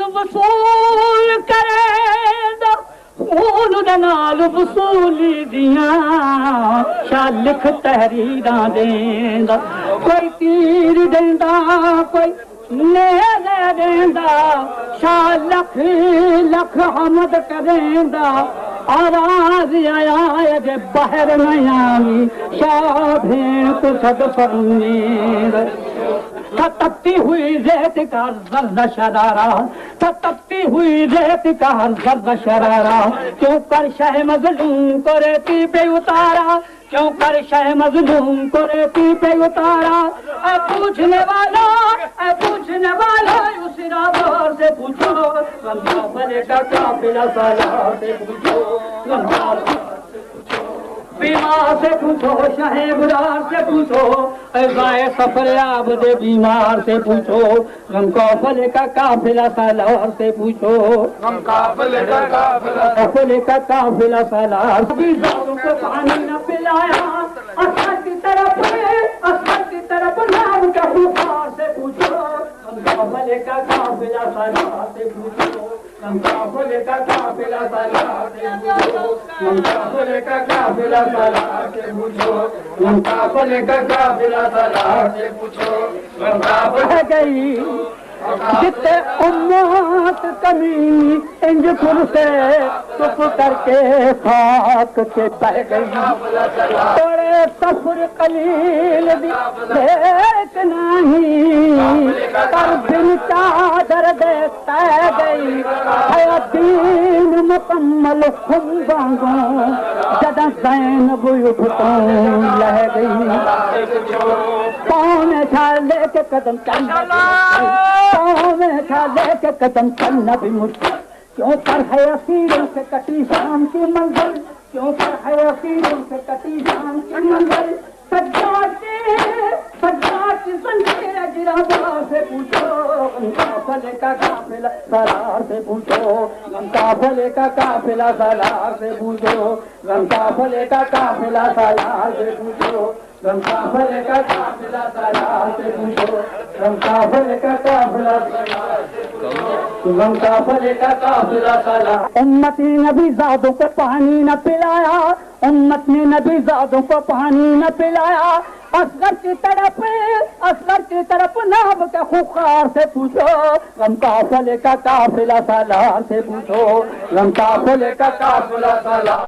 وصول کرے خون دے نال وصولی دیاں شاہ لکھ تحریراں دیندا کوئی تیر دیندا کوئی نیزے دیندا شاہ لکھ لکھ حمد کریندا آواز آیا جے باہر نیامی شاہ بھین تو صد فرمید تپتی ہوئی ریت کا زرد شرارہ تپتی ہوئی ریت کا زرد شرارہ کیوں کر شہ مظلوم کو ریتی پہ اتارا کیوں کر شہ مظلوم کو ریتی پہ اتارا اے پوچھنے والا اس رابر سے پوچھو غمزہ بلے کا قافلہ سالار سے پوچھو بیمار سے پوچھو شاہ برار سے پوچھو ایزائے سفر عابد بیمار سے پوچھو غم قافلے کا قافلہ سالار سے پوچھو غم قافلے کا قافلہ سالار بھی زادوں کو پانی نہ پلایا اثر کی طرف نام کا بخار سے پوچھو غم قافلے کا قافلہ سالار سے پوچھو غم قافلے کا قافلہ سالار سے پوچھو غم قافلے کا قافلہ سالار سے پوچھو غم قافلے کا قافلہ سالار سے پوچھو غم قافلے گئی جتے امت کمی انج پر سے چپ کر کے خاک سے بہ گئی تھوڑے سفر قلیل بھی دیکھ نہیں پر دن چادر دیکھتا گئی ہے دین مکمل خم بانگوں جدہ زینب اٹھتوں لہ گئی پاؤں میں چھال لے کے قدم چلنا پاؤں میں چھال لے کے قدم چلنا بھی مشکل کیوں پر ہے اسیروں سے کٹی شام کی منزل کیوں پر ہے اسیروں سے کٹی شام کی منزل سجاد کی زنجیر جرابہ سے پوچھو غم قافلے کا قافلہ سالار سے پوچھو غم قافلے کا قافلہ سالار سے پوچھو غم قافلے کا قافلہ سالار سے پوچھو غم قافلے کا قافلہ سالار سے پوچھو غم قافلے کا قافلہ سالار سے پوچھو غم قافلے کا قافلہ سالار امت نے نبی زادوں کو پانی نہ پلایا امت نے نبی زادوں کو پانی نہ پلایا اصغر کی طرف ناب کے خخار سے پوچھو غم قافلے کا قافلہ سالار سے پوچھو غم قافلے کا قافلہ سالار